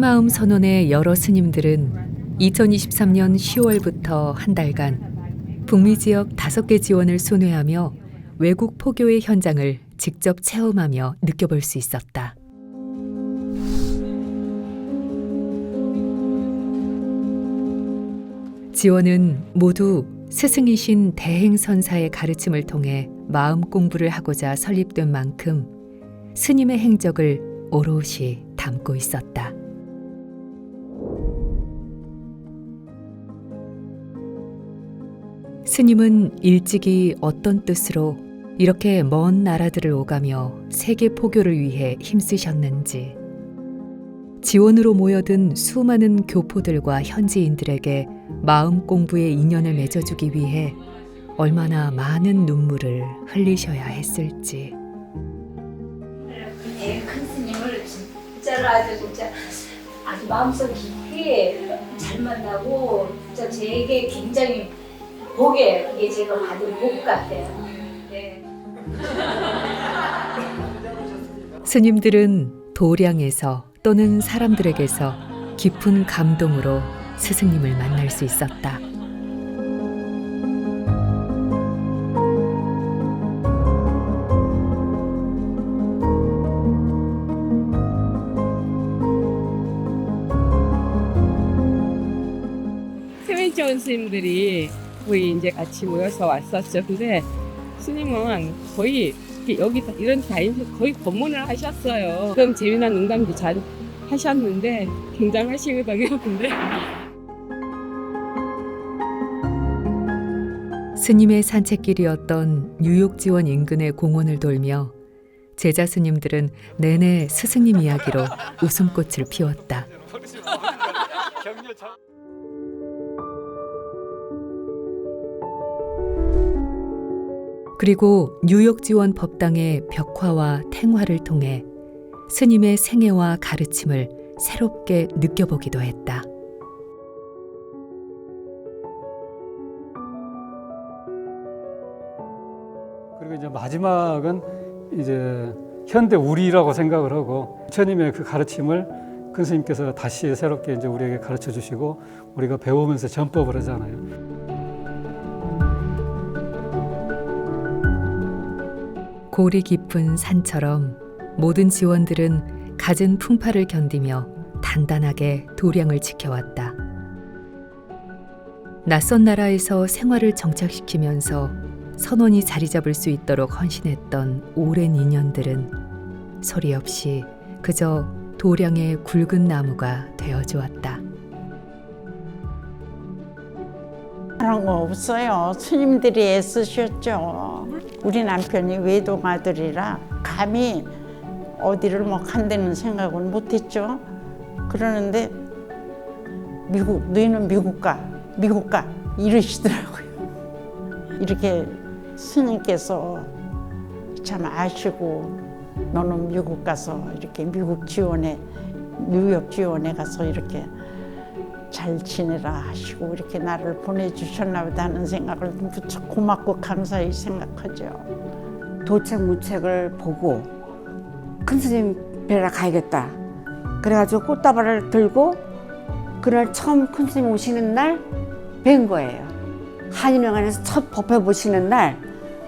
한마음 선원의 여러 스님들은 2023년 10월부터 한 달간 북미 지역 5개 지원을 순회하며 외국 포교의 현장을 직접 체험하며 느껴볼 수 있었다. 지원은 모두 스승이신 대행선사의 가르침을 통해 마음 공부를 하고자 설립된 만큼 스님의 행적을 오롯이 담고 있었다. 스님은 일찍이 어떤 뜻으로 이렇게 먼 나라들을 오가며 세계 포교를 위해 힘쓰셨는지, 지원으로 모여든 수많은 교포들과 현지인들에게 마음 공부의 인연을 맺어주기 위해 얼마나 많은 눈물을 흘리셔야 했을지. 큰 스님을 진짜로 아주 마음속 깊이 잘 만나고 진짜 제게 굉장히 복이에요. 그게 제가 받은 복 같아요. 네. 스님들은 도량에서 또는 사람들에게서 깊은 감동으로 스승님을 만날 수 있었다. 최민천 스님들이 거의 이제 같이 모여서 왔었죠. 근데 스님은 거의 여기 이런 다니면서 거의 법문을 하셨어요. 그럼 재미난 농담도 잘 하셨는데 굉장하시거든요. 근데 스님의 산책길이었던 뉴욕 지원 인근의 공원을 돌며 제자 스님들은 내내 스승님 이야기로 웃음꽃을 피웠다. 그리고 뉴욕 지원 법당의 벽화와 탱화를 통해 스님의 생애와 가르침을 새롭게 느껴보기도 했다. 그리고 이제 마지막은 이제 현대 우리라고 생각을 하고 부처님의 그 가르침을 큰 스님께서 다시 새롭게 이제 우리에게 가르쳐 주시고 우리가 배우면서 전법을 하잖아요. 골이 깊은 산처럼 모든 지원들은 갖은 풍파를 견디며 단단하게 도량을 지켜왔다. 낯선 나라에서 생활을 정착시키면서 선원이 자리 잡을 수 있도록 헌신했던 오랜 인연들은 소리 없이 그저 도량의 굵은 나무가 되어주었다. 그런 거 없어요. 스님들이 애쓰셨죠. 우리 남편이 외동 아들이라 감히 어디를 뭐 간다는 생각은 못했죠. 그러는데 너희는 미국 가 이러시더라고요. 이렇게 스님께서 참 아시고 너는 미국 가서 이렇게 미국 지원에 뉴욕 지원에 가서 이렇게 잘 지내라 하시고 이렇게 나를 보내주셨나 보다 하는 생각을 무척 고맙고 감사히 생각하죠. 도책무책을 보고 큰 스님 뵈러 가야겠다. 그래가지고 꽃다발을 들고 그날 처음 큰 스님 오시는 날 뵌 거예요. 한인회관에서 첫 법회 보시는 날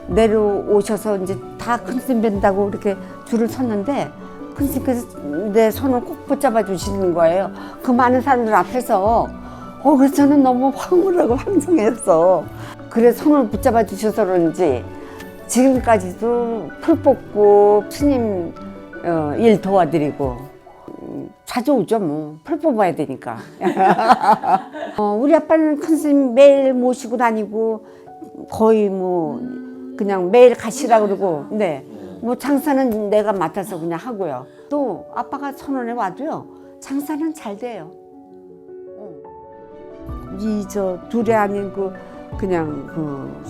내려오셔서 이제 다 큰 스님 뵌다고 이렇게 줄을 섰는데 큰 스님께서 내 손을 꼭 붙잡아 주시는 거예요. 그 많은 사람들 앞에서. 그래서 저는 너무 황홀하고 황송했어. 그래서 손을 붙잡아 주셔서 그런지 지금까지도 풀 뽑고 스님 일 도와드리고 자주 오죠. 뭐 풀 뽑아야 되니까. 우리 아빠는 큰 스님 매일 모시고 다니고 거의 뭐 그냥 매일 가시라 그러고. 네. 뭐 장사는 내가 맡아서 그냥 하고요. 또 아빠가 선원에 와도요. 장사는 잘 돼요. 이 저 둘이 아닌 그냥 그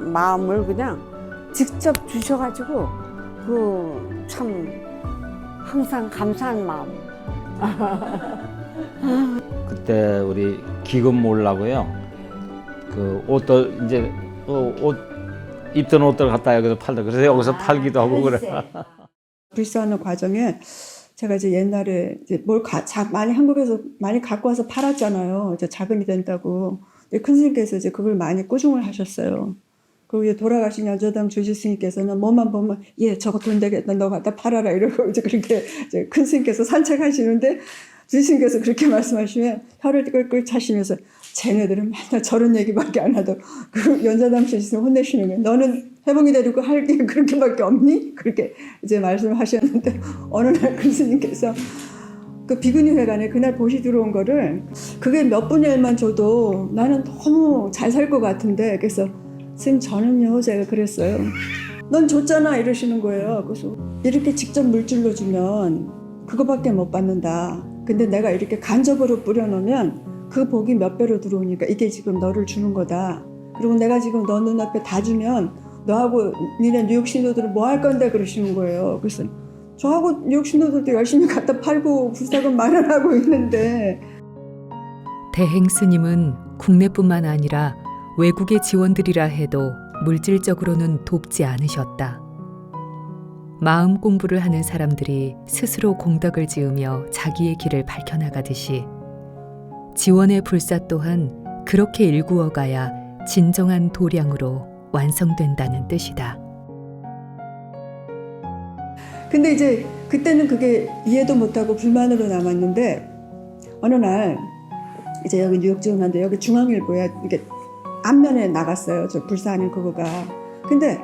마음을 그냥 직접 주셔가지고 그 참 항상 감사한 마음. 그때 우리 기금 모으려고요. 그 옷도 이제 옷 입던 옷들 갖다 여기서 팔다. 그래서 여기서 팔기도 하고 그래. 불사하는 과정에 제가 이제 옛날에 이제 많이 한국에서 많이 갖고 와서 팔았잖아요. 이제 자금이 된다고. 근데 큰 스님께서 이제 그걸 많이 꾸중을 하셨어요. 그리고 이제 돌아가신 연저당 주지 스님께서는 뭐만 보면 예 저거 돈 되겠다 너 갖다 팔아라 이러고 이제 그렇게 이제 큰 스님께서 산책하시는데 주지 스님께서 그렇게 말씀하시면 혀를 끌끌 차시면서 쟤네들은 맨날 저런 얘기밖에 안 하도 그 연저당 주지 스님 혼내시는 거예요. 너는 해봉이 데리고 할 게 그렇게밖에 없니? 그렇게 이제 말씀을 하셨는데 어느 날 큰 스님께서 그 비구니 회관에 그날 보시 들어온 거를 그게 몇 분의 1만 줘도 나는 너무 잘 살 것 같은데 그래서 선생님 저는요 제가 그랬어요. 넌 줬잖아 이러시는 거예요. 그래서 이렇게 직접 물질로 주면 그거밖에 못 받는다. 근데 내가 이렇게 간접으로 뿌려놓으면 그 복이 몇 배로 들어오니까 이게 지금 너를 주는 거다. 그리고 내가 지금 너 눈앞에 다 주면 너하고 니네 뉴욕 신도들은 뭐 할 건데 그러시는 거예요. 그래서 저하고 뉴욕 신도들도 열심히 갖다 팔고 불사금 마련하고 있는데 대행 스님은 국내뿐만 아니라 외국의 지원들이라 해도 물질적으로는 돕지 않으셨다. 마음 공부를 하는 사람들이 스스로 공덕을 지으며 자기의 길을 밝혀나가듯이 지원의 불사 또한 그렇게 일구어가야 진정한 도량으로 완성된다는 뜻이다. 근데 이제 그때는 그게 이해도 못하고 불만으로 남았는데 어느 날 이제 여기 뉴욕 지원하는데 여기 중앙일보에 이게 앞면에 나갔어요. 저 불사하는 그거가. 근데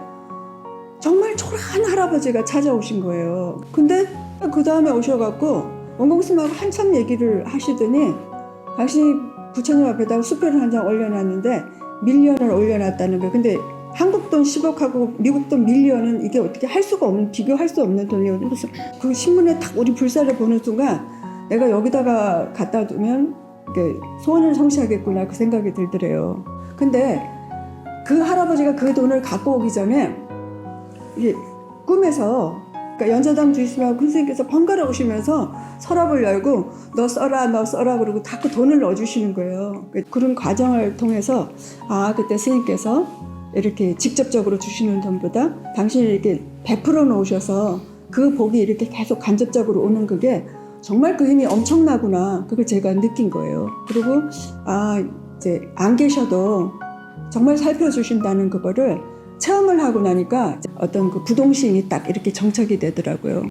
정말 초라한 할아버지가 찾아오신 거예요. 근데 그 다음에 오셔갖고 원공스님하고 한참 얘기를 하시더니 당신이 부처님 앞에다가 수표를 한 장 올려놨는데 밀리언을 올려놨다는 거예요. 근데 한국 돈 10억하고 미국 돈 밀리언은 이게 어떻게 할 수가 없는, 비교할 수 없는 돈이거든요. 그래서 그 신문에 딱 우리 불사를 보는 순간 내가 여기다가 갖다 두면 이게 소원을 성취하겠구나 그 생각이 들더래요. 근데 그 할아버지가 그 돈을 갖고 오기 전에 이게 꿈에서 그러니까 연저당 주이스님하고 큰 스님께서 번갈아 오시면서 서랍을 열고 너 써라 그러고 자꾸 돈을 넣어주시는 거예요. 그런 과정을 통해서 아 그때 스님께서 이렇게 직접적으로 주시는 돈보다 당신이 이렇게 베풀어 놓으셔서 그 복이 이렇게 계속 간접적으로 오는 그게 정말 그 힘이 엄청나구나. 그걸 제가 느낀 거예요. 그리고 아 이제 안 계셔도 정말 살펴주신다는 그거를 체험을 하고 나니까 어떤 그 부동심이 딱 이렇게 정착이 되더라고요.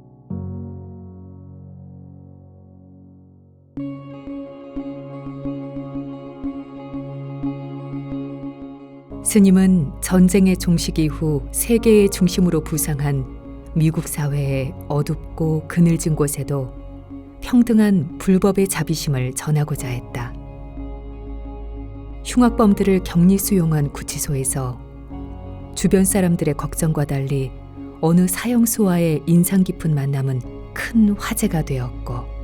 스님은 전쟁의 종식 이후 세계의 중심으로 부상한 미국 사회의 어둡고 그늘진 곳에도 평등한 불법의 자비심을 전하고자 했다. 흉악범들을 격리 수용한 구치소에서 주변 사람들의 걱정과 달리 어느 사형수와의 인상 깊은 만남은 큰 화제가 되었고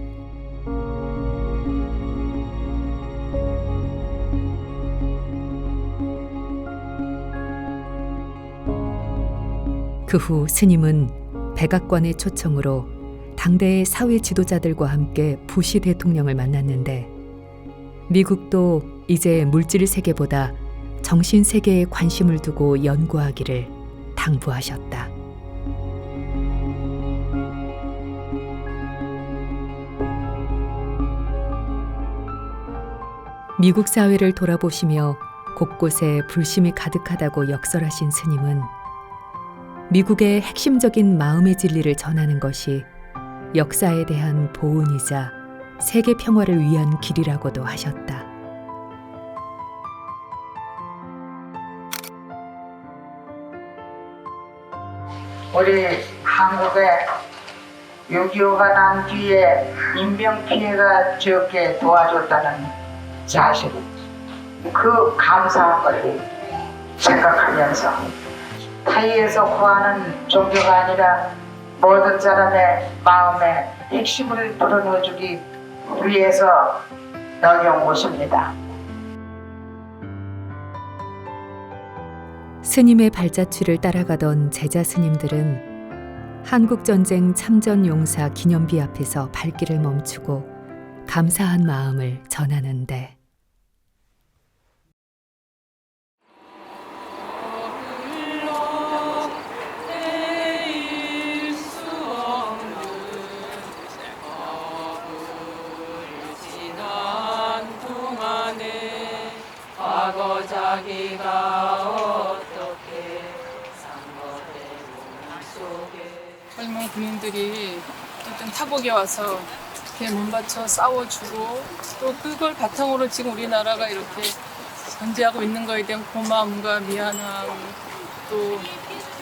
그 후 스님은 백악관의 초청으로 당대의 사회 지도자들과 함께 부시 대통령을 만났는데 미국도 이제 물질 세계보다 정신 세계에 관심을 두고 연구하기를 당부하셨다. 미국 사회를 돌아보시며 곳곳에 불심이 가득하다고 역설하신 스님은 미국의 핵심적인 마음의 진리를 전하는 것이 역사에 대한 보은이자 세계 평화를 위한 길이라고도 하셨다. 우리 한국에 6.25가 난 뒤에 인명피해가 적게 도와줬다는 사실, 그 감사한 걸 생각하면서 타이에서 구하는 종교가 아니라 모든 사람의 마음에 핵심을 불어넣어주기 위해서 넣어온 곳입니다. 스님의 발자취를 따라가던 제자 스님들은 한국전쟁 참전용사 기념비 앞에서 발길을 멈추고 감사한 마음을 전하는데 젊은 군인들이 어떤 타국에 와서 이렇게 몸바쳐 싸워주고 또 그걸 바탕으로 지금 우리나라가 이렇게 존재하고 있는 거에 대한 고마움과 미안함, 또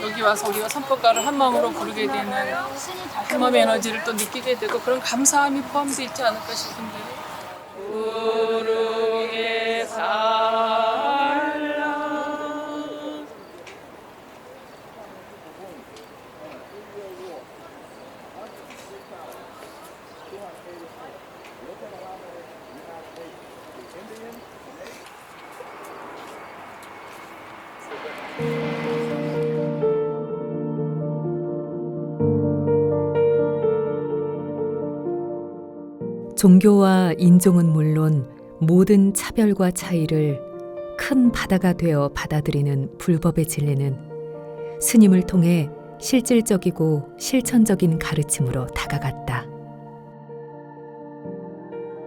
여기 와서 우리가 선포가를 한 마음으로 부르게 되는 한마음의 에너지를 또 느끼게 되고 그런 감사함이 포함되어 있지 않을까 싶은데. 부르게 살라. 종교와 인종은 물론 모든 차별과 차이를 큰 바다가 되어 받아들이는 불법의 진리는 스님을 통해 실질적이고 실천적인 가르침으로 다가갔다.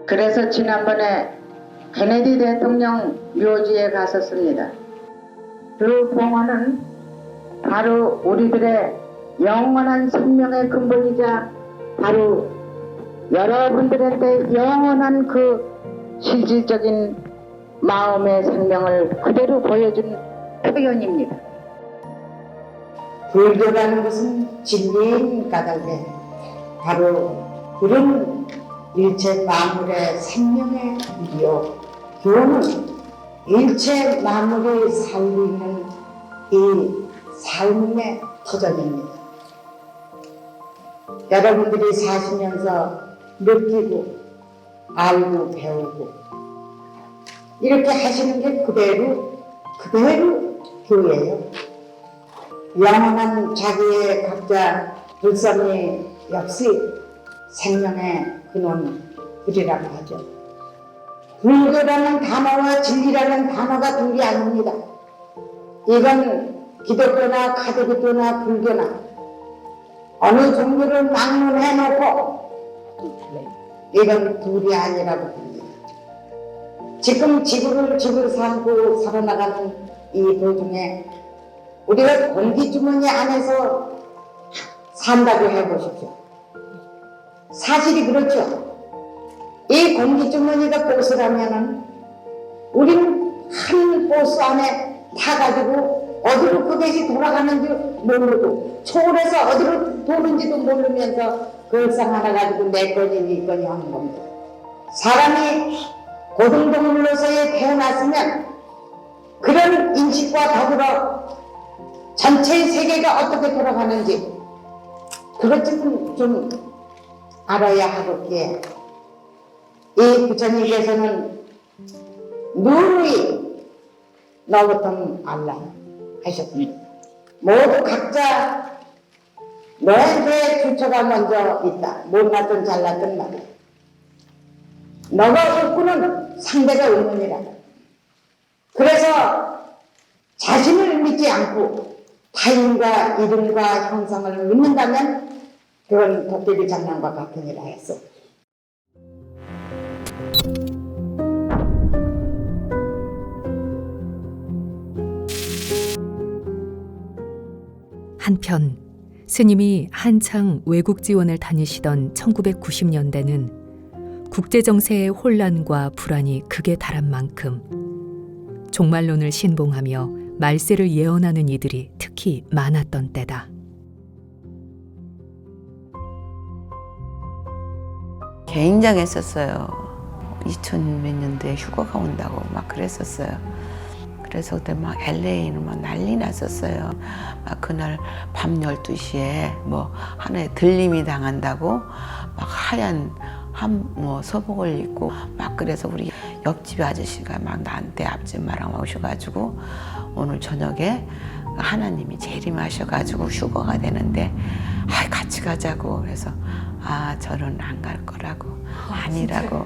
그래서 지난번에 케네디 대통령 묘지에 갔었습니다. 그 봉헌은 바로 우리들의 영원한 생명의 근본이자 바로 여러분들한테 영원한 그 실질적인 마음의 생명을 그대로 보여준 표현입니다. 불교라는 것은 진리인 까닭에 바로 그런 일체 만물의 생명의 일이요, 교는 일체 만물이 살고 있는 이 삶의 터전입니다. 여러분들이 사시면서 느끼고 알고 배우고 이렇게 하시는 게 그대로 교예요. 영원한 자기의 각자 불성이 역시 생명의 근원이라고 하죠. 불교라는 단어와 진리라는 단어가 둘이 아닙니다. 이건 기독교나 카톨릭교나 불교나 어느 종교를 막론해놓고 이건 둘이 아니라고 봅니다. 지금 집을 삼고 살아나가는 이 도중에 우리가 공기주머니 안에서 산다고 해보십시오. 사실이 그렇죠. 이 공기주머니가 보스라면은 우리는 한 보스 안에 타가지고 어디로 그것이 돌아가는지 모르고 초월해서 어디로 도는지도 모르면서 그 상 하나 가지고 내 거니 네 거니 하는 겁니다. 사람이 고등동물로서의 태어났으면 그런 인식과 더불어 전체의 세계가 어떻게 돌아가는지 그것 좀 알아야 하겠기에 이 부처님께서는 누누이 너부터 알라 하셨습니다. 모두 각자 너한테 주처가 먼저 있다. 못났든 잘났든 말이야. 너가 없고는 상대가 없느니라. 그래서 자신을 믿지 않고 타인과 이름과 형상을 믿는다면 그건 도깨비 장난과 같으니라 했어. 한편 스님이 한창 외국 지원을 다니시던 1990년대는 국제정세의 혼란과 불안이 극에 달한 만큼 종말론을 신봉하며 말세를 예언하는 이들이 특히 많았던 때다. 굉장했었어요. 2000 몇 년도에 휴가가 온다고 막 그랬었어요. 그래서 그때 막 LA는 막 난리 났었어요. 막 그날 밤 12시에 뭐 하나에 들림이 당한다고 막 하얀 서복을 입고 막 그래서 우리 옆집 아저씨가 막 나한테 앞집마랑 오셔가지고 오늘 저녁에 하나님이 재림하셔가지고 휴가가 되는데 같이 가자고. 그래서 저는 안 갈 거라고 아니라고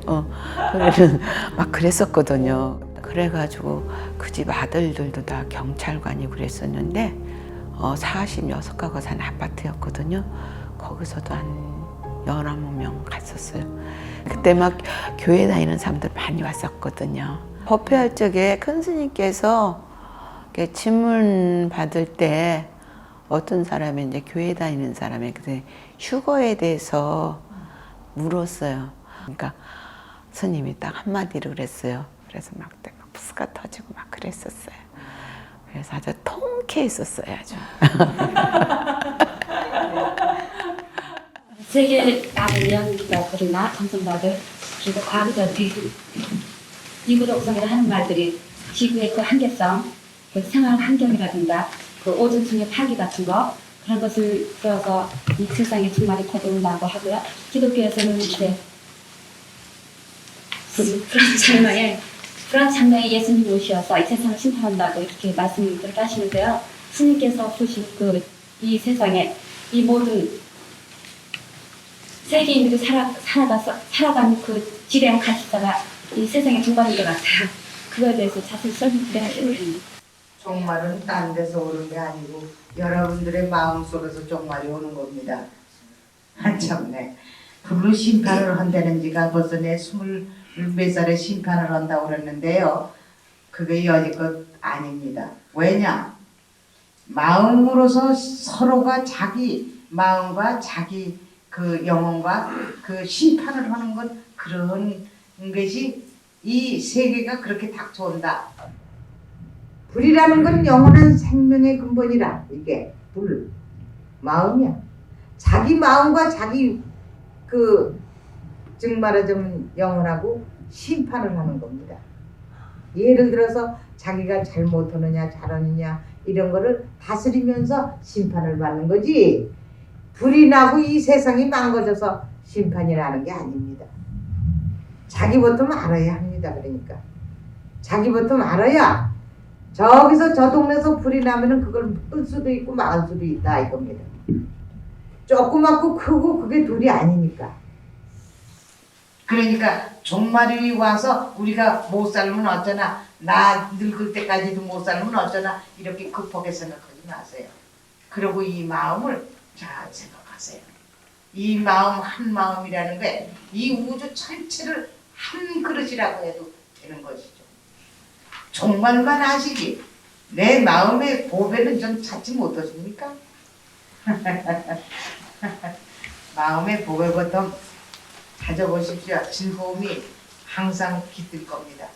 그러면 막 그랬었거든요. 그래가지고 그 집 아들들도 다 경찰관이고 그랬었는데 46가구 산 아파트였거든요. 거기서도 한 19명 갔었어요. 그때 막 교회 다니는 사람들 많이 왔었거든요. 법회할 적에 큰 스님께서 이렇게 질문 받을 때 어떤 사람이 이제 교회 다니는 사람이 그때 휴거에 대해서 물었어요. 그러니까 스님이 딱 한마디로 그랬어요. 그래서 막 부스가 터지고 막 그랬었어요. 그래서 아주 통쾌했었어요, 아주. 세계 많은 연구자들이나 전문가들 그리고 과학자들이 지구적 구성이라 하는 말들이 지구의 그 한계성, 그 생활 환경이라든가 그 오존층의 파기 같은 거 그런 것을 들어서 이 세상에 정말 거듭난다고 하고요. 기독교에서는 이제 그런 장면에 예수님이 오셔서 이 세상을 심판한다고 이렇게 말씀을 하시는데요. 스님께서 보신 이 세상에 이 모든 세계인들이 살아가는 그 지대한 가시다가 이 세상에 동반인 것 같아요. 그거에 대해서 자세히 설명드려야 됩니다. 종말은 딴 데서 오는 게 아니고 여러분들의 마음속에서 종말이 오는 겁니다. 참네. 불로 심판을 한다는 지가 벌써 내 20몇 살에 심판을 한다고 그랬는데요. 그게 여지껏 아닙니다. 왜냐? 마음으로서 서로가 자기 마음과 자기 그 영혼과 그 심판을 하는 건 그런 것이 이 세계가 그렇게 닥쳐온다. 불이라는 건 영원한 생명의 근본이라. 이게 불 마음이야. 자기 마음과 자기 즉 말하자면 영혼하고 심판을 하는 겁니다. 예를 들어서 자기가 잘못하느냐 잘하느냐 이런 거를 다스리면서 심판을 받는 거지, 불이 나고 이 세상이 망가져서 심판이 나는 게 아닙니다. 자기부터 알아야 합니다. 그러니까 자기부터 알아야 저기서 저 동네에서 불이 나면은 그걸 끌 수도 있고 막을 수도 있다 이겁니다. 조그맣고 크고 그게 둘이 아니니까. 그러니까 종말이 와서 우리가 못 살면 어쩌나, 나 늙을 때까지도 못 살면 어쩌나 이렇게 급하게 생각하지 마세요. 그리고 이 마음을 잘 생각하세요. 이 마음 한 마음이라는 게 이 우주 전체를 한 그릇이라고 해도 되는 것이죠. 종말만 아시지 내 마음의 보배는 좀 찾지 못하십니까? 마음의 보배부터 찾아보십시오. 즐거움이 항상 깃들 겁니다.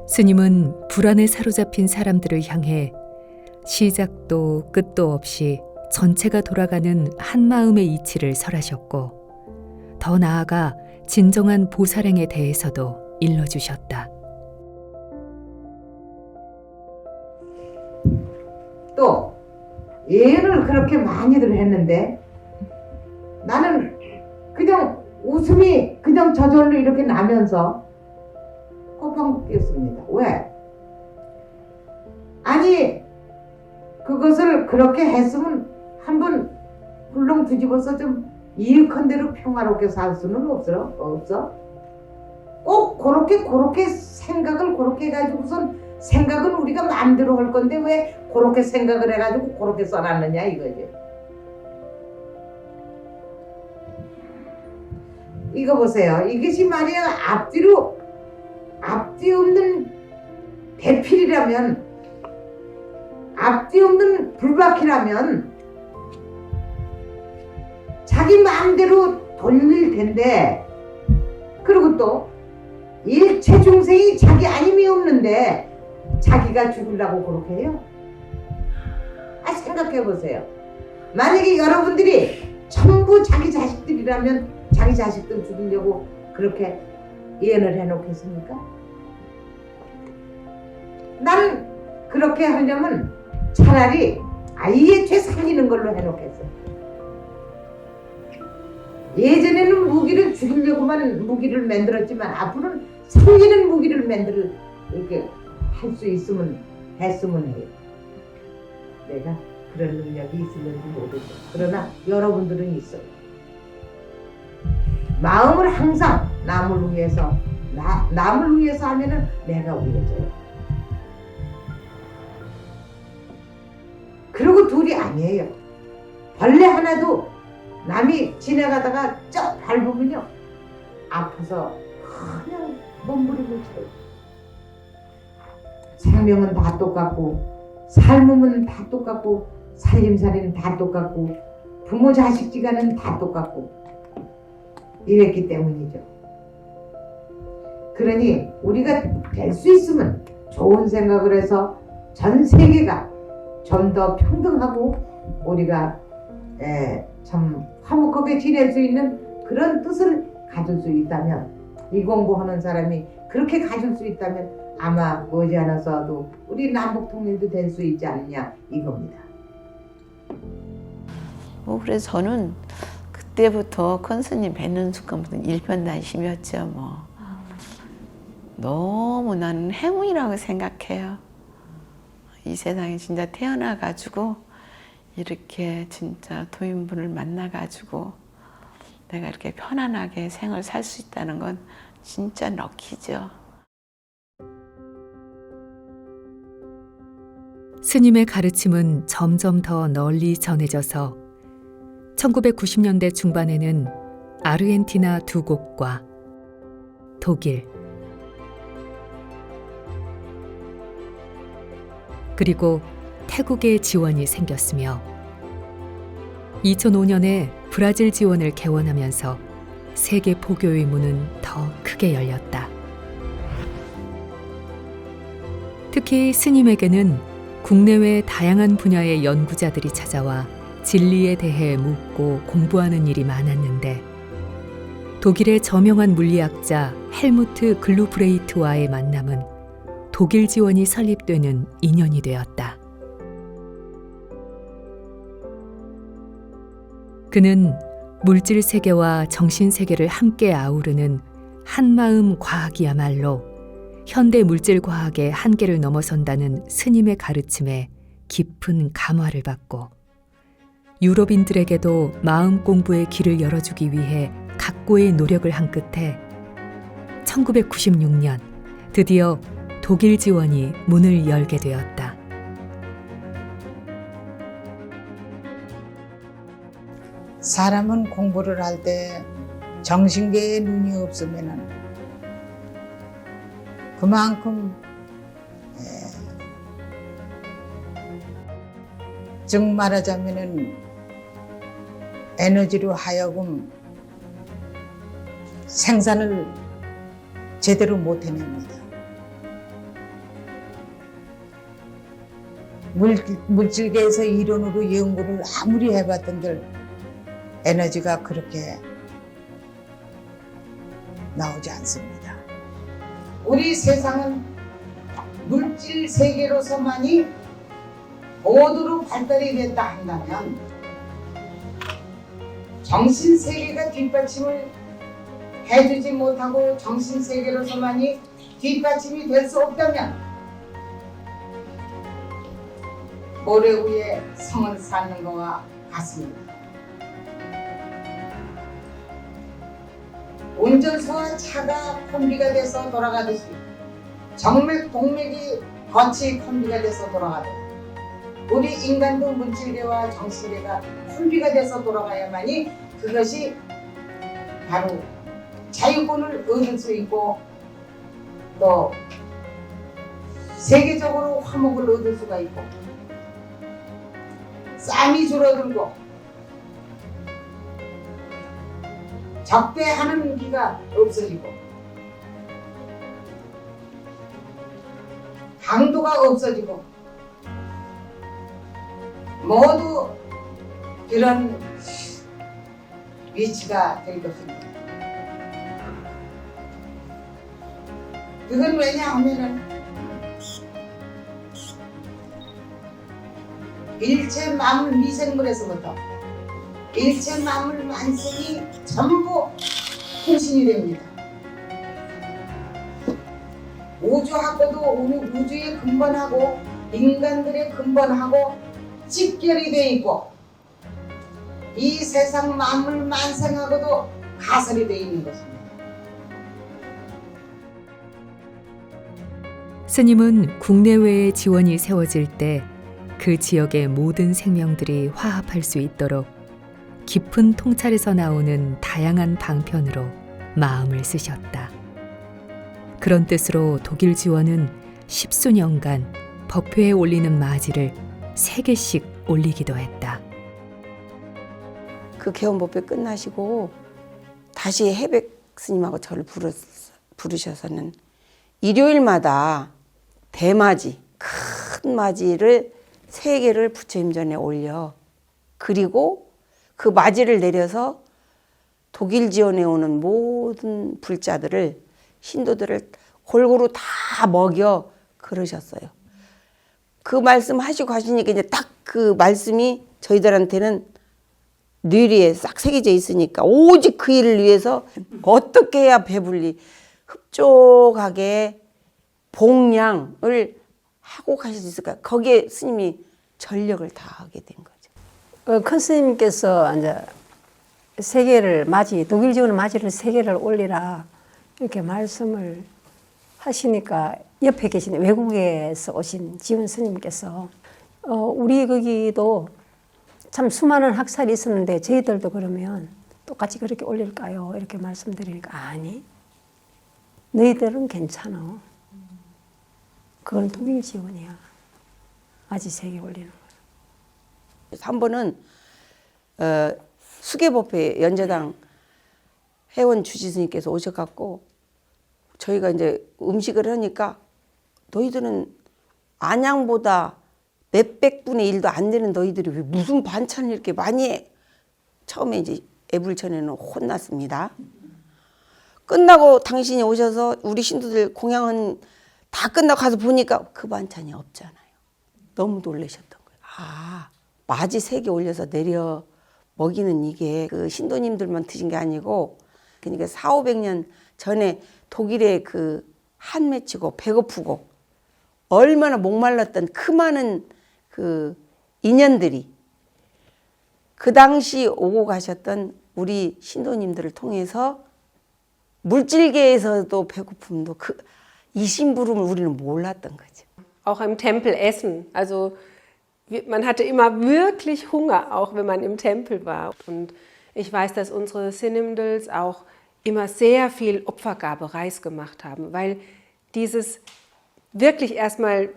스님은 불안에 사로잡힌 사람들을 향해 시작도 끝도 없이 전체가 돌아가는 한 마음의 이치를 설하셨고, 더 나아가 진정한 보살행에 대해서도 일러주셨다. 또 예언을 그렇게 많이들 했는데 나는 그냥 웃음이 그냥 저절로 이렇게 나면서 콧방 뀌었습니다. 왜? 아니 그것을 그렇게 했으면 한번 훌렁 뒤집어서 좀 이익한 대로 평화롭게 살 수는 없어? 꼭 그렇게 생각을 그렇게 해가지고선 생각은 우리가 마음대로 할 건데 왜 그렇게 생각을 해가지고 그렇게 써놨느냐 이거지. 이거 보세요. 이것이 말이야 앞뒤 없는 배필이라면, 앞뒤 없는 불바퀴라면 자기 마음대로 돌릴 텐데, 그리고 또 일체 중생이 자기 아님이 없는데 자기가 죽으려고 그렇게 해요? 생각해 보세요. 만약에 여러분들이 전부 자기 자식들이라면 자기 자식들 죽이려고 그렇게 예언을 해놓겠습니까? 나는 그렇게 하려면 차라리 아예 죄 살리는 걸로 해놓겠어. 예전에는 무기를 죽이려고만 무기를 만들었지만 앞으로는 살리는 무기를 만들 이렇게 할 수 있으면 했으면 해요. 내가 그런 능력이 있을는지 모르죠. 그러나 여러분들은 있어요. 마음을 항상 남을 위해서 남을 위해서 하면은 내가 위해져요. 그리고 둘이 아니에요. 벌레 하나도 남이 지나가다가 쩍 밟으면요 아파서 그냥 몸부림을 쳐요. 생명은 다 똑같고 삶음은 다 똑같고 살림살이는 다 똑같고 부모 자식 지간은 다 똑같고 이랬기 때문이죠. 그러니 우리가 될 수 있으면 좋은 생각을 해서 전 세계가 좀 더 평등하고 우리가 참 화목하게 지낼 수 있는 그런 뜻을 가질 수 있다면, 이 공부하는 사람이 그렇게 가질 수 있다면 아마 머지않아서도 우리 남북 통일도 될 수 있지 않느냐 이겁니다. 그래서 저는 그때부터 큰 스님 뵙는 순간부터 일편단심이었죠. 너무 나는 행운이라고 생각해요. 이 세상에 진짜 태어나가지고 이렇게 진짜 도인분을 만나가지고 내가 이렇게 편안하게 생을 살 수 있다는 건 진짜 럭키죠. 스님의 가르침은 점점 더 널리 전해져서 1990년대 중반에는 아르헨티나 2곳과 독일, 그리고 태국의 지원이 생겼으며 2005년에 브라질 지원을 개원하면서 세계 포교의 문은 더 크게 열렸다. 특히 스님에게는 국내외 다양한 분야의 연구자들이 찾아와 진리에 대해 묻고 공부하는 일이 많았는데, 독일의 저명한 물리학자 헬무트 글루브레이트와의 만남은 독일 지원이 설립되는 인연이 되었다. 그는 물질 세계와 정신 세계를 함께 아우르는 한마음 과학이야말로 현대 물질 과학의 한계를 넘어선다는 스님의 가르침에 깊은 감화를 받고, 유럽인들에게도 마음 공부의 길을 열어주기 위해 각고의 노력을 한 끝에 1996년 드디어 독일 지원이 문을 열게 되었다. 사람은 공부를 할 때 정신계에 눈이 없으면은 그만큼 즉 말하자면은 에너지로 하여금 생산을 제대로 못 해냅니다. 물질계에서 이론으로 연구를 아무리 해봤던들 에너지가 그렇게 나오지 않습니다. 우리 세상은 물질 세계로서만이 모두로 발달이 됐다 한다면 정신 세계가 뒷받침을 해주지 못하고 정신 세계로서만이 뒷받침이 될 수 없다면 모래 위에 성을 쌓는 것과 같습니다. 운전소와 차가 콤비가 돼서 돌아가듯이 정맥, 동맥이 거치 콤비가 돼서 돌아가듯 우리 인간도 물질계와 정신계가 콤비가 돼서 돌아가야만이 그것이 바로 자유권을 얻을 수 있고 또 세계적으로 화목을 얻을 수가 있고 쌈이 줄어들고 적대하는 기가 없어지고 강도가 없어지고 모두 그런 위치가 될 것입니다. 그건 왜냐하면은 일체 만물 미생물에서부터 일체 만물 만생이 전부 혼신이 됩니다. 우주하고도 우주의 근본하고 인간들의 근본하고 직결이 돼 있고 이 세상 만물 만생하고도 가설이 돼 있는 것입니다. 스님은 국내외의 지원이 세워질 때 그 지역의 모든 생명들이 화합할 수 있도록 깊은 통찰에서 나오는 다양한 방편으로 마음을 쓰셨다. 그런 뜻으로 독일 지원은 십수년간 법회에 올리는 맞이를 3개씩 올리기도 했다. 그 개원법회 끝나시고 다시 해백 스님하고 저를 부르셔서는 일요일마다 대맞이, 큰 맞이를 3개를 부처님 전에 올려, 그리고 그 맞이를 내려서 독일 지원에 오는 모든 불자들을, 신도들을 골고루 다 먹여 그러셨어요. 그 말씀 하시고 하시니까 이제 딱 그 말씀이 저희들한테는 뇌리에 싹 새겨져 있으니까 오직 그 일을 위해서 어떻게 해야 배불리 흡족하게 봉양을 하고 가실 수 있을까? 거기에 스님이 전력을 다하게 된 거죠. 큰 스님께서 이제 3개를 맞이, 독일 지원 맞이를 3개를 올리라 이렇게 말씀을 하시니까 옆에 계신 외국에서 오신 지원 스님께서 우리 거기도 참 수많은 학살이 있었는데 저희들도 그러면 똑같이 그렇게 올릴까요? 이렇게 말씀드리니까 아니, 너희들은 괜찮아. 그건 독일 지원이야. 맞이 3개 올리는 거야. 한 번은 수계법회 연재당 회원 주지스님께서 오셔갖고 저희가 이제 음식을 하니까 너희들은 안양보다 몇백 분의 1도 안 되는 너희들이 왜 무슨 반찬을 이렇게 많이 해? 처음에 이제 애불천에는 혼났습니다. 끝나고 당신이 오셔서 우리 신도들 공양은 다 끝나고 가서 보니까 그 반찬이 없잖아요. 너무 놀라셨던 거예요. 아, 맞이 3개 올려서 내려 먹이는 이게 그 신도님들만 드신 게 아니고, 그러니까 400~500년 전에 독일에 그 한맺히고 배고프고 얼마나 목말랐던 그 많은 그 인연들이 그 당시 오고 가셨던 우리 신도님들을 통해서 물질계에서도 배고픔도 이 심부름을 우리는 몰랐던 거죠. Auch im Tempel essen. Also man hatte immer wirklich Hunger, auch wenn man im Tempel war. Und ich weiß, dass unsere Synimdels auch immer sehr viel Opfergabe, Reis gemacht haben, weil dieses wirklich erstmal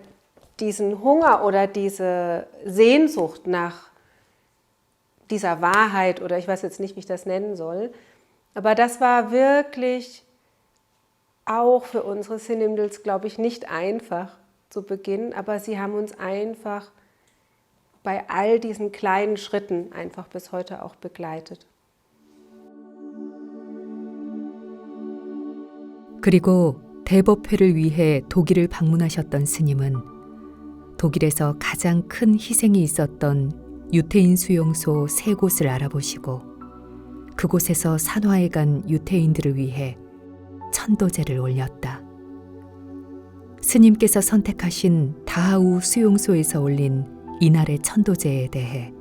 diesen Hunger oder diese Sehnsucht nach dieser Wahrheit, oder ich weiß jetzt nicht, wie ich das nennen soll, aber das war wirklich auch für unsere Synimdels, glaube ich, nicht einfach zu Beginn, aber sie haben uns einfach bei all diesen kleinen Schritten einfach bis heute auch begleitet. 그리고 대법회를 위해 독일을 방문하셨던 스님은 독일에서 가장 큰 희생이 있었던 유태인 수용소 3곳을 알아보시고 그곳에서 산화해 간 유태인들을 위해 천도제를 올렸다. 스님께서 선택하신 다하우 수용소에서 올린 이날의 천도제에 대해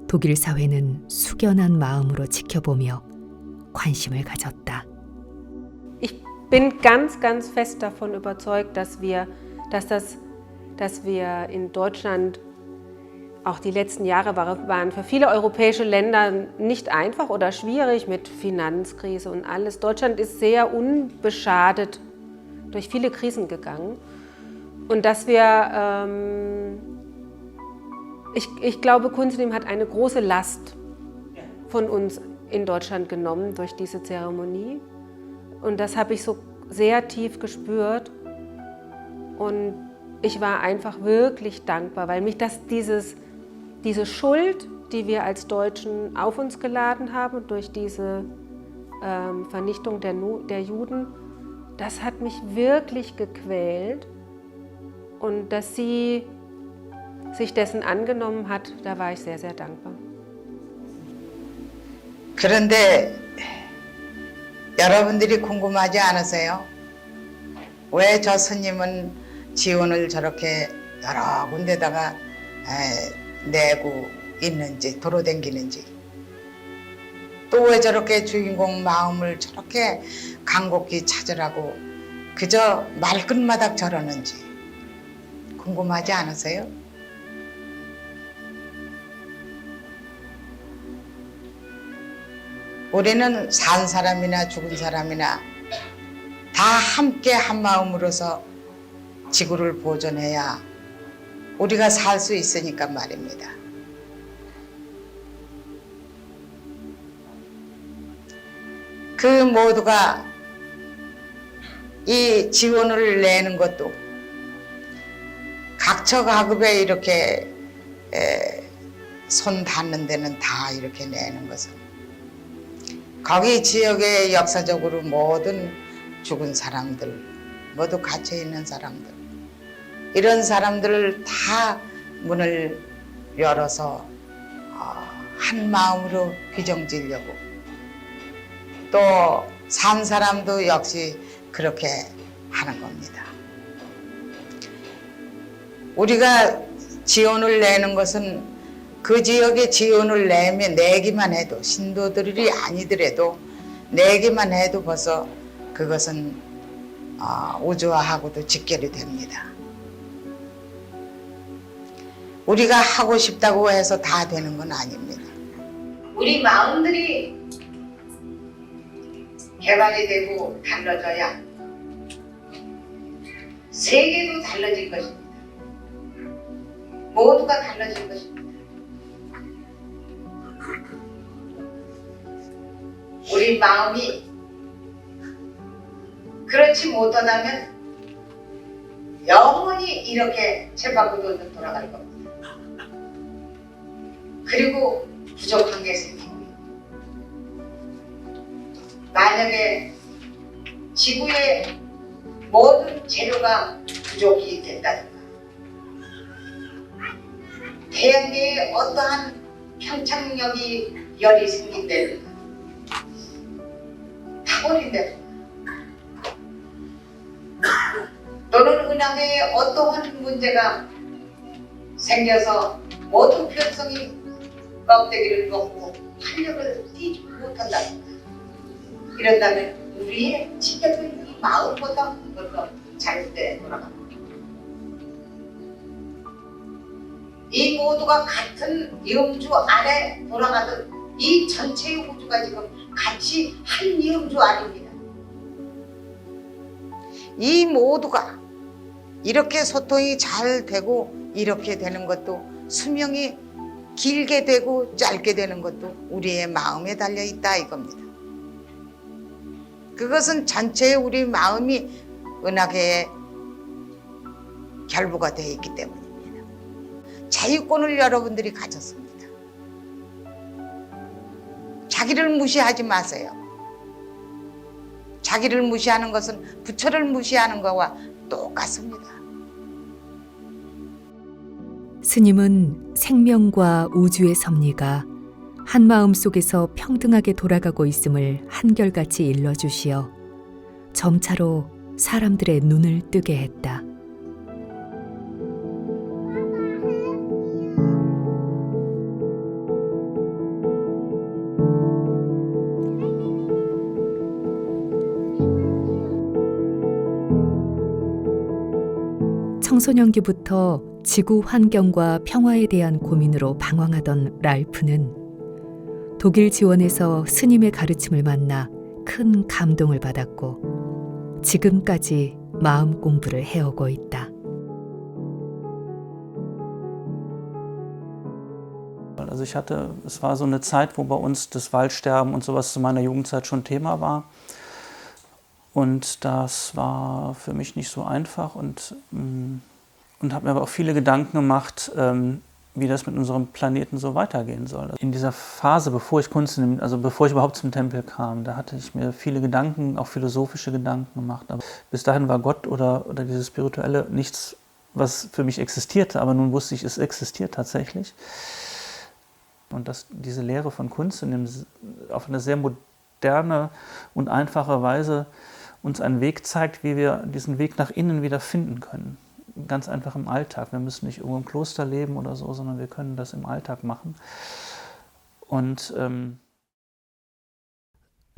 독일 사회는 숙연한 마음으로 지켜보며 관심을 가졌다. Ich bin ganz, ganz fest davon überzeugt, dass wir in Deutschland, auch die letzten Jahre waren für viele europäische Länder nicht einfach oder schwierig mit Finanzkrise und alles. Deutschland ist sehr unbeschadet durch viele Krisen gegangen. Und dass wir, ich glaube, Kunstnehmen hat eine große Last von uns in Deutschland genommen durch diese Zeremonie. Und das habe ich so sehr tief gespürt. Und ich war einfach wirklich dankbar, weil mich diese Schuld, die wir als Deutschen auf uns geladen haben durch diese Vernichtung der Juden, das hat mich wirklich gequält. Und dass sie sich dessen angenommen hat, da war ich sehr, sehr dankbar. 그런데 여러분들이 궁금하지 않으세요? 왜 저 스님은 지원을 저렇게 여러 군데다가 내고 있는지, 돌아다니는지, 또 왜 저렇게 주인공 마음을 저렇게 간곡히 찾으라고 그저 말끝마다 저러는지 궁금하지 않으세요? 우리는 산 사람이나 죽은 사람이나 다 다 함께 한 마음으로서 지구를 보존해야 우리가 살 수 있으니까 말입니다. 그 모두가 이 지원을 내는 것도 각처각업에 이렇게 손 닿는 데는 다 이렇게 내는 것은 거기 지역에 역사적으로 모든 죽은 사람들, 모두 갇혀 있는 사람들, 이런 사람들을 다 문을 열어서 한 마음으로 귀정지려고, 또 산 사람도 역시 그렇게 하는 겁니다. 우리가 지원을 내는 것은 그 지역에 지원을 내기만 해도, 신도들이 아니더라도 내기만 해도 벌써 그것은 우주와하고도 직결이 됩니다. 우리가 하고 싶다고 해서 다 되는 건 아닙니다. 우리 마음들이 개발이 되고 달라져야 세계도 달라질 것입니다. 모두가 달라질 것입니다. 우리 마음이 그렇지 못하다면 영원히 이렇게 쳇바퀴 돌아갈 겁니다. 그리고 부족한 게 생기고, 만약에 지구의 모든 재료가 부족이 된다든가, 태양계에 어떠한 평창력이 열이 생긴다든가, 타버린다든가, 또는 은하계에 어떠한 문제가 생겨서 모든 편성이 껍데기를 벗고 활력을 띠지 못한다든가, 이런다면 우리의 지켜진 이 마음보다 그것도 잘못돼 돌아갑니다. 이 모두가 같은 영주 안에 돌아가듯 이 전체의 우주가 지금 같이 한 영주 안입니다. 이 모두가 이렇게 소통이 잘 되고 이렇게 되는 것도, 수명이 길게 되고 짧게 되는 것도 우리의 마음에 달려 있다 이겁니다. 그것은 전체의 우리 마음이 은하계에 결부가 되어 있기 때문입니다. 자유권을 여러분들이 가졌습니다. 자기를 무시하지 마세요. 자기를 무시하는 것은 부처를 무시하는 것과 똑같습니다. 스님은 생명과 우주의 섭리가 한 마음 속에서 평등하게 돌아가고 있음을 한결같이 일러주시어 점차로 사람들의 눈을 뜨게 했다. 청소년기부터 지구 환경과 평화에 대한 고민으로 방황하던 랄프는 독일 지원에서 스님의 가르침을 만나 큰 감동을 받았고 지금까지 마음 공부를 해오고 있다. Also es war so eine Zeit, wo bei uns das Waldsterben und sowas zu meiner Jugendzeit schon Thema war. Und das war für mich nicht so einfach und habe mir aber auch viele Gedanken gemacht, wie das mit unserem Planeten so weitergehen soll. In dieser Phase, bevor ich überhaupt zum Tempel kam, da hatte ich mir viele Gedanken, auch philosophische Gedanken gemacht. Aber bis dahin war Gott oder dieses Spirituelle nichts, was für mich existierte, aber nun wusste ich, es existiert tatsächlich. Und dass diese Lehre von Kunst auf eine sehr moderne und einfache Weise uns einen Weg zeigt, wie wir diesen Weg nach innen wieder finden können. Ganz einfach im Alltag. Wir müssen nicht irgendwo im Kloster leben oder so, sondern wir können das im Alltag machen. Und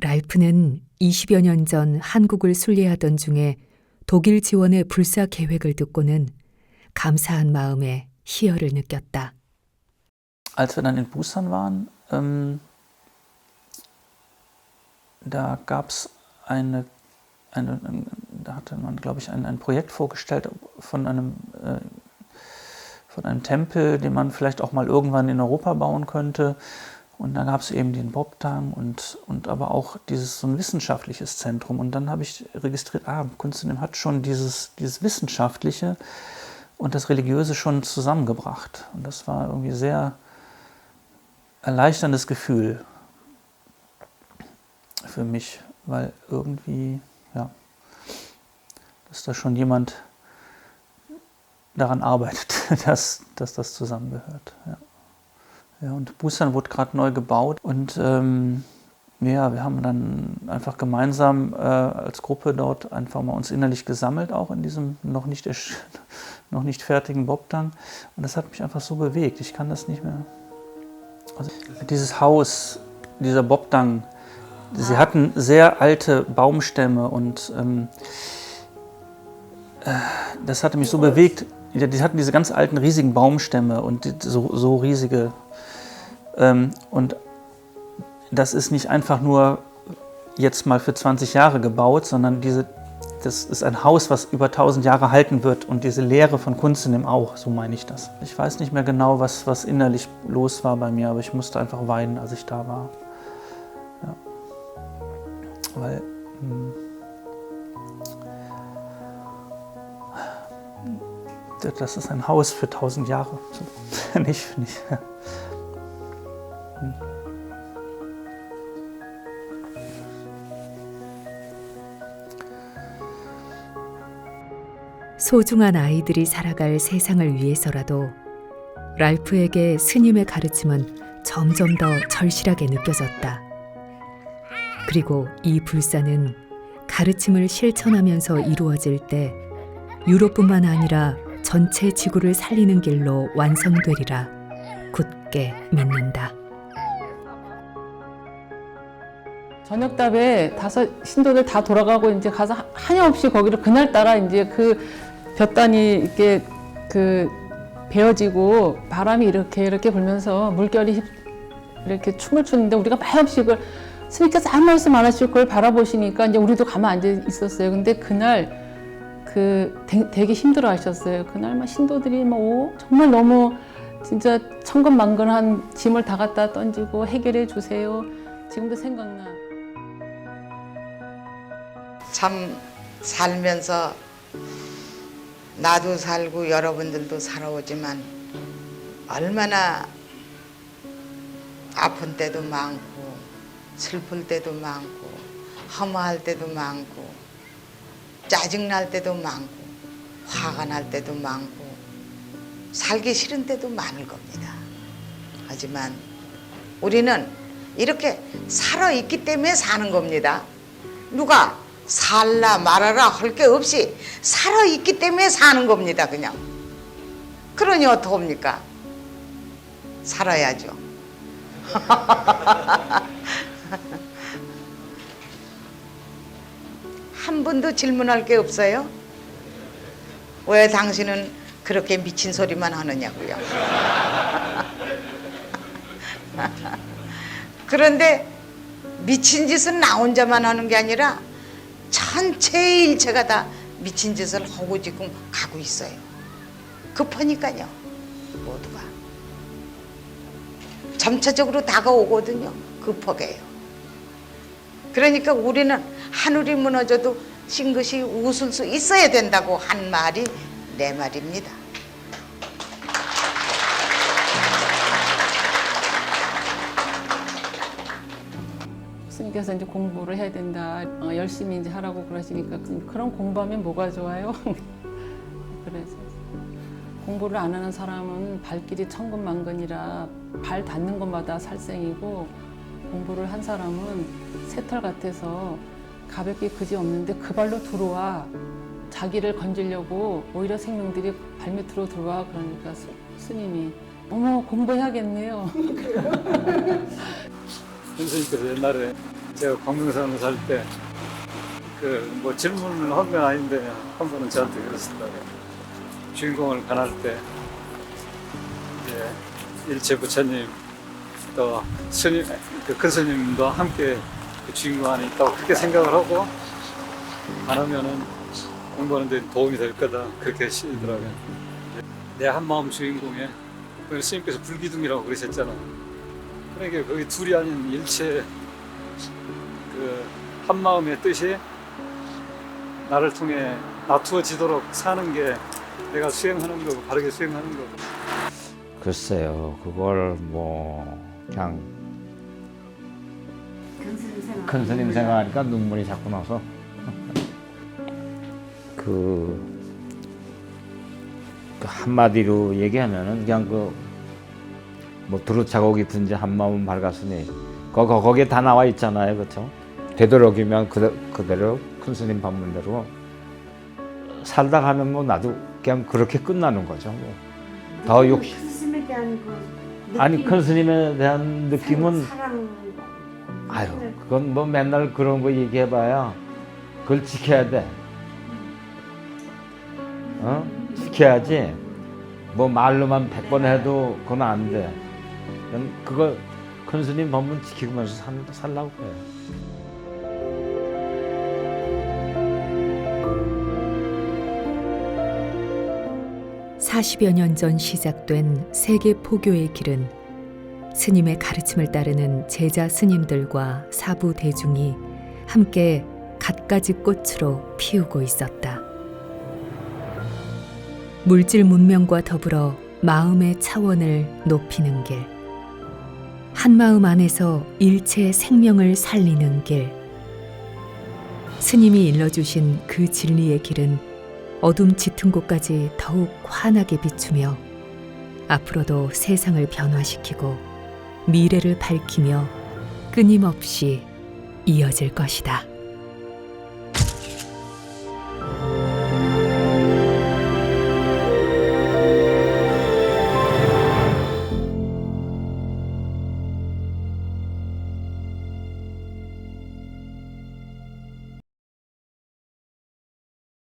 랄프는 20여 년 전 한국을 순례하던 중에 독일 지원의 불사 계획을 듣고는 감사한 마음에 희열을 느꼈다. Als wir dann in Busan waren, da gab es da hatte man, glaube ich, ein Projekt vorgestellt von einem Tempel, den man vielleicht auch mal irgendwann in Europa bauen könnte. Und da gab es eben den Boptang und aber auch so ein wissenschaftliches Zentrum. Und dann habe ich registriert, Kunstuniversität hat schon dieses Wissenschaftliche und das Religiöse schon zusammengebracht. Und das war irgendwie ein sehr erleichterndes Gefühl für mich, weil irgendwie, ja, dass da schon jemand daran arbeitet, dass das zusammengehört. Ja. Ja, und Busan wurde gerade neu gebaut und ja, wir haben dann einfach gemeinsam als Gruppe dort einfach mal uns innerlich gesammelt, auch in diesem noch nicht fertigen Boptang. Und das hat mich einfach so bewegt. Ich kann das nicht mehr. Also dieses Haus, dieser Boptang, sie hatten sehr alte Baumstämme und das hatte mich so bewegt. Die hatten diese ganz alten, riesigen Baumstämme und so riesige. Und das ist nicht einfach nur jetzt mal für 20 Jahre gebaut, sondern das ist ein Haus, was über 1000 Jahre halten wird und diese Lehre von Kunstuniversität auch, so meine ich das. Ich weiß nicht mehr genau, was innerlich los war bei mir, aber ich musste einfach weinen, als ich da war. Ja. Weil das ist ein Haus für 1000 Jahre. Nicht. 소중한 아이들이 살아갈 세상을 위해서라도 랄프에게 스님의 가르침은 점점 더 절실하게 느껴졌다. 그리고 이 불사는 가르침을 실천하면서 이루어질 때 유럽뿐만 아니라 전체 지구를 살리는 길로 완성되리라 굳게 믿는다. 저녁답에 5 신도들 다 돌아가고 이제 가서 한여없이 거기를 그날따라 이제 그 볕단이 이렇게 그 베어지고 바람이 이렇게 불면서 물결이 이렇게 춤을 추는데 우리가 말없이 그걸 스님께서 아무 말씀 안 하시고 그걸 바라보시니까 이제 우리도 가만 앉아 있었어요. 근데 그날 되게 힘들어 하셨어요. 그날 막 신도들이 정말 너무 진짜 천근만근한 짐을 다 갖다 던지고 해결해 주세요. 지금도 생각나. 참 살면서 나도 살고 여러분들도 살아오지만 얼마나 아픈 때도 많고 슬플 때도 많고 허무할 때도 많고 짜증날 때도 많고 화가 날 때도 많고 살기 싫은 때도 많을 겁니다. 하지만 우리는 이렇게 살아있기 때문에 사는 겁니다. 누가 살라 말아라 할 게 없이 살아있기 때문에 사는 겁니다. 그냥. 그러니 어떡합니까? 살아야죠. 한 분도 질문할 게 없어요? 왜 당신은 그렇게 미친 소리만 하느냐고요. 그런데 미친 짓은 나 혼자만 하는 게 아니라 전체 일체가 다 미친 짓을 하고 지금 가고 있어요. 급하니까요. 모두가. 점차적으로 다가오거든요. 급하게요. 그러니까 우리는 하늘이 무너져도 싱긋이 웃을 수 있어야 된다고 한 말이 내 말입니다. 스님께서 이제 공부를 해야 된다, 열심히 이제 하라고 그러시니까 그런 공부하면 뭐가 좋아요? 그래서 공부를 안 하는 사람은 발길이 천근만근이라 발 닿는 곳마다 살생이고 공부를 한 사람은 새털 같아서 가볍게 그지없는데 그 발로 들어와 자기를 건지려고 오히려 생명들이 발밑으로 들어와. 그러니까 스님이 어머 공부해야겠네요. 선생님께서 옛날에 제가 광명산을 살 때 뭐 질문을 한 건 아닌데 한 번은 저한테 그랬었다고. 주인공을 관할 때 이제 일체 부처님 또 스님 큰 스님도 함께 그 주인공 안에 있다고 그렇게 생각을 하고 안 하면은 공부하는데 도움이 될 거다 그렇게 하시더라고요. 내 한마음 주인공에 스님께서 불기둥이라고 그러셨잖아. 그러니까 거기 둘이 아닌 일체 그 한마음의 뜻이 나를 통해 나투어지도록 사는 게 내가 수행하는 거고 바르게 수행하는 거고. 글쎄요, 그걸 뭐 그냥 큰 스님 생각하니까 눈물이 자꾸 나서 그 한마디로 얘기하면은 그냥 뭐 두루차고 깊은지 한마음 밝았으니 거기에 다 나와 있잖아요, 그렇죠? 되도록이면 그대로 큰 스님 법문대로 살다 가면 뭐 나도 그냥 그렇게 끝나는 거죠. 뭐. 더 욕심. 큰 스님에 대한 그 느낌, 아니 큰 스님에 대한 느낌은 사랑. 아유 그건 뭐 맨날 그런 거 얘기해봐야 그걸 지켜야 돼. 지켜야지. 뭐 말로만 100번 해도 그건 안 돼. 그거 큰 스님 법문 지키면서 살라고 해요. (40여 년) 전 시작된 세계 포교의 길은 스님의 가르침을 따르는 제자 스님들과 사부 대중이 함께 갖가지 꽃으로 피우고 있었다. 물질 문명과 더불어 마음의 차원을 높이는 길, 한마음 안에서 일체의 생명을 살리는 길. 스님이 일러주신 그 진리의 길은 어둠 짙은 곳까지 더욱 환하게 비추며 앞으로도 세상을 변화시키고 미래를 밝히며 끊임없이 이어질 것이다.